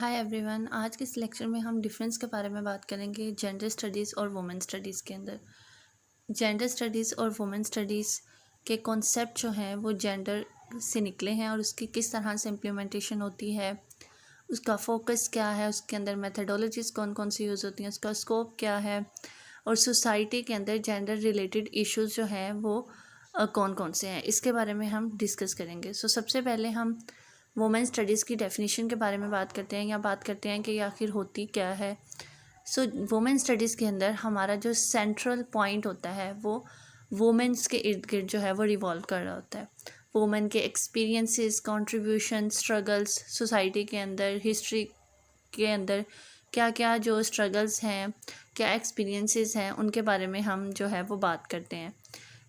Hi everyone. आज के इस लेक्चर में हम डिफरेंस के बारे में बात करेंगे जेंडर स्टडीज़ और वुमेन स्टडीज़ के अंदर। जेंडर स्टडीज़ और वुमेन स्टडीज़ के कॉन्सेप्ट जो हैं वो जेंडर से निकले हैं और उसकी किस तरह से इम्प्लीमेंटेशन होती है, उसका फोकस क्या है, उसके अंदर मेथडोलॉजीज़ कौन कौन सी यूज़ होती हैं, उसका स्कोप क्या है और सोसाइटी के अंदर जेंडर रिलेटेड इश्यूज़ जो हैं वो कौन कौन से हैं, इसके बारे में हम डिस्कस करेंगे। सबसे पहले हम वुमेन स्टडीज़ की डेफिनेशन के बारे में बात करते हैं या बात करते हैं कि ये आखिर होती क्या है। वुमेन स्टडीज़ के अंदर हमारा जो सेंट्रल पॉइंट होता है वो वुमेन्स के इर्द गिर्द जो है वो रिवॉल्व कर रहा होता है। वुमेन के एक्सपीरियंसेस, कंट्रीब्यूशन, स्ट्रगल्स, सोसाइटी के अंदर, हिस्ट्री के अंदर क्या क्या जो स्ट्रगल्स हैं, क्या एक्सपीरियंसेस हैं, उनके बारे में हम जो है वो बात करते हैं।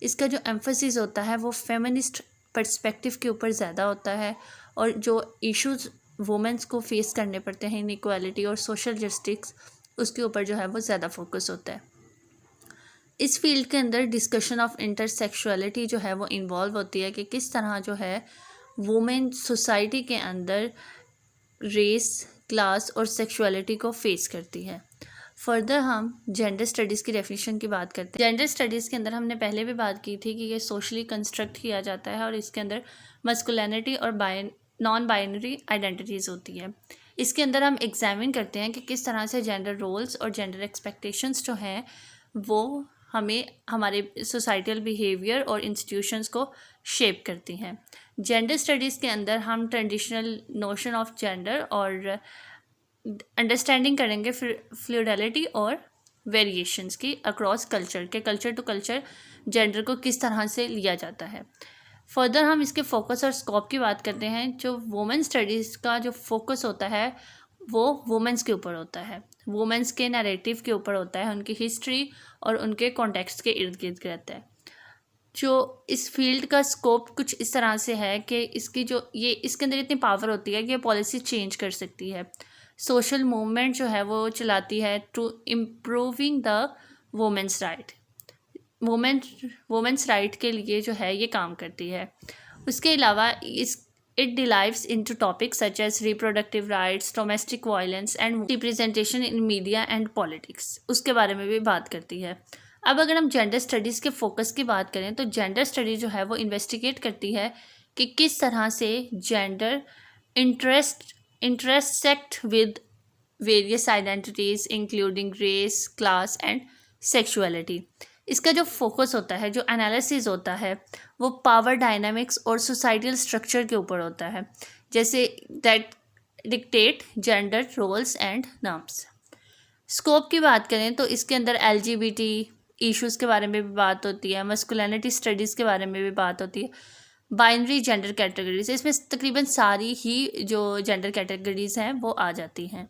इसका जो एम्फसिस होता है वो फेमिनिस्ट पर्सपेक्टिव के ऊपर ज़्यादा होता है और जो इश्यूज़ वुमेंस को फेस करने पड़ते हैं, इनइक्वालिटी और सोशल जस्टिस, उसके ऊपर जो है वो ज़्यादा फोकस होता है। इस फील्ड के अंदर डिस्कशन ऑफ इंटरसेक्सुअलिटी जो है वो इन्वॉल्व होती है कि किस तरह जो है वुमेन सोसाइटी के अंदर रेस, क्लास और सेक्सुअलिटी को फेस करती है। फर्दर हम जेंडर स्टडीज़ की डेफिनेशन की बात करते हैं। जेंडर स्टडीज़ के अंदर हमने पहले भी बात की थी कि ये सोशली कंस्ट्रक्ट किया जाता है और इसके अंदर मस्कुलिनिटी और नॉन बाइनरी आइडेंटिटीज़ होती है। इसके अंदर हम एग्जामिन करते हैं कि किस तरह से जेंडर रोल्स और जेंडर एक्सपेक्टेशंस जो हैं वो हमें हमारे सोसाइटल बिहेवियर और इंस्टीट्यूशंस को शेप करती हैं। जेंडर स्टडीज़ के अंदर हम ट्रेडिशनल नोशन ऑफ जेंडर और अंडरस्टैंडिंग करेंगे फ्लूइडिटी और वेरिएशंस की अक्रॉस कल्चर के, कल्चर टू कल्चर जेंडर को किस तरह से लिया जाता है। फर्दर हम इसके फोकस और स्कोप की बात करते हैं। जो वुमेन स्टडीज़ का जो फोकस होता है वो वुमेन्स के ऊपर होता है, वुमेन्स के नैरेटिव के ऊपर होता है, उनकी हिस्ट्री और उनके कॉन्टेक्स्ट के इर्द गिर्द रहता है। जो इस फील्ड का स्कोप कुछ इस तरह से है कि इसके अंदर इतनी पावर होती है कि पॉलिसी चेंज कर सकती है, सोशल मूवमेंट जो है वो चलाती है to improving the women's right, women's right के लिए जो है ये काम करती है। उसके अलावा it delves into topics such as reproductive rights, domestic violence and representation in media and politics, उसके बारे में भी बात करती है। अब अगर हम जेंडर स्टडीज़ के फोकस की बात करें तो जेंडर स्टडी जो है वो इन्वेस्टिगेट करती है कि किस तरह से gender interact with various identities including race, class and sexuality. इसका जो फोकस होता है, जो एनालिसिस होता है, वो पावर डायनामिक्स और सोसाइटल स्ट्रक्चर के ऊपर होता है, जैसे that dictate gender roles and norms. Scope की बात करें तो इसके अंदर LGBT इश्यूज़ के बारे में भी बात होती है, मस्कुलिनिटी स्टडीज़ के बारे में भी बात होती है, बाइनरी जेंडर कैटेगरीज, इसमें तकरीबन सारी ही जो जेंडर कैटेगरीज हैं वो आ जाती हैं।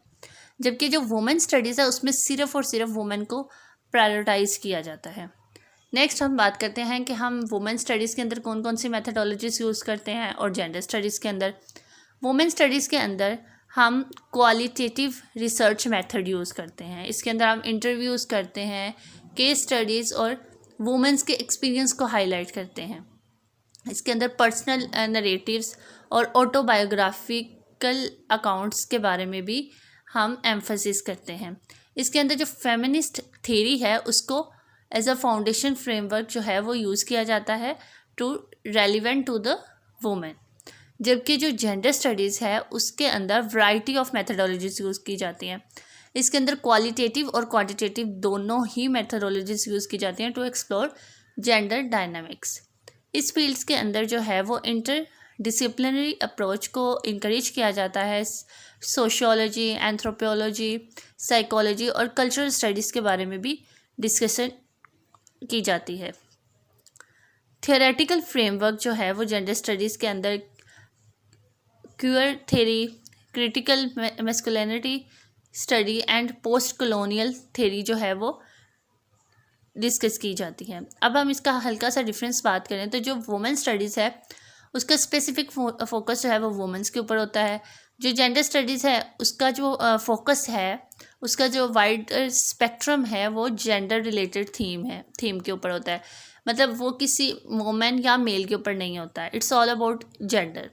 जबकि जो वुमेन स्टडीज़ है उसमें सिर्फ़ और सिर्फ वुमेन को प्रायोरिटाइज किया जाता है। नेक्स्ट हम बात करते हैं कि हम वुमेन स्टडीज़ के अंदर कौन कौन सी मेथडोलॉजीज़ यूज़ करते हैं और जेंडर स्टडीज़ के अंदर। वुमेन स्टडीज़ के अंदर हम क्वालिटेटिव रिसर्च मेथड यूज़ करते हैं। इसके अंदर हम इंटरव्यूज़ करते हैं, केस स्टडीज़ और वुमेन्स के एक्सपीरियंस को हाईलाइट करते हैं। इसके अंदर पर्सनल नरेटिव्स और ऑटोबायोग्राफिकल अकाउंट्स के बारे में भी हम एम्फसिस करते हैं। इसके अंदर जो फेमिनिस्ट थ्योरी है उसको एज अ फाउंडेशन फ्रेमवर्क जो है वो यूज़ किया जाता है to relevant to the women. जबकि जो जेंडर स्टडीज़ है उसके अंदर वैरायटी ऑफ मेथडोलॉजीज़ यूज़ की जाती हैं। इसके अंदर क्वालिटेटिव और क्वांटिटेटिव दोनों ही मेथडोलॉजीज़ यूज़ की जाती हैं टू एक्सप्लोर जेंडर डायनामिक्स। इस फील्ड्स के अंदर जो है वो इंटर डिसिप्लिनरी अप्रोच को इंकरेज किया जाता है। सोशियोलॉजी, एंथ्रोपोलॉजी, साइकोलॉजी और कल्चरल स्टडीज़ के बारे में भी डिस्कशन की जाती है। थियोरेटिकल फ्रेमवर्क जो है वो जेंडर स्टडीज़ के अंदर queer theory, critical masculinity study and post colonial theory जो है वो डिस्कस की जाती है। अब हम इसका हल्का सा डिफरेंस बात करें तो जो वुमेन स्टडीज़ है उसका स्पेसिफिक फोकस जो है वो वुमेन्स के ऊपर होता है। जो जेंडर स्टडीज़ है उसका जो फोकस है, उसका जो वाइड स्पेक्ट्रम है वो जेंडर रिलेटेड थीम के ऊपर होता है। मतलब वो किसी वुमेन या मेल के ऊपर नहीं होता है, it's all about gender.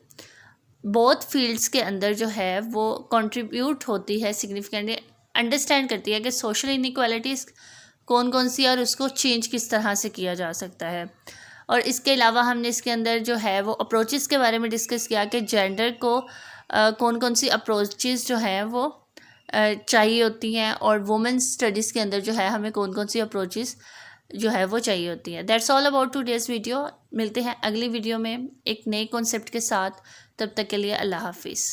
Both fields के अंदर जो है वो कंट्रीब्यूट होती है, सिग्निफिकेंटली अंडरस्टैंड करती है कि सोशल इनइक्वालिटीज़ कौन कौन सी और उसको चेंज किस तरह से किया जा सकता है। और इसके अलावा हमने इसके अंदर जो है वो अप्रोचेस के बारे में डिस्कस किया कि जेंडर को कौन कौन सी अप्रोचेस जो हैं वो चाहिए होती हैं, और वुमेंस स्टडीज़ के अंदर जो है हमें कौन कौन सी अप्रोचेस जो है वो चाहिए होती है। That's all about today's video. मिलते हैं अगली वीडियो में एक नए कॉन्सेप्ट के साथ। तब तक के लिए अल्लाह हाफिज़।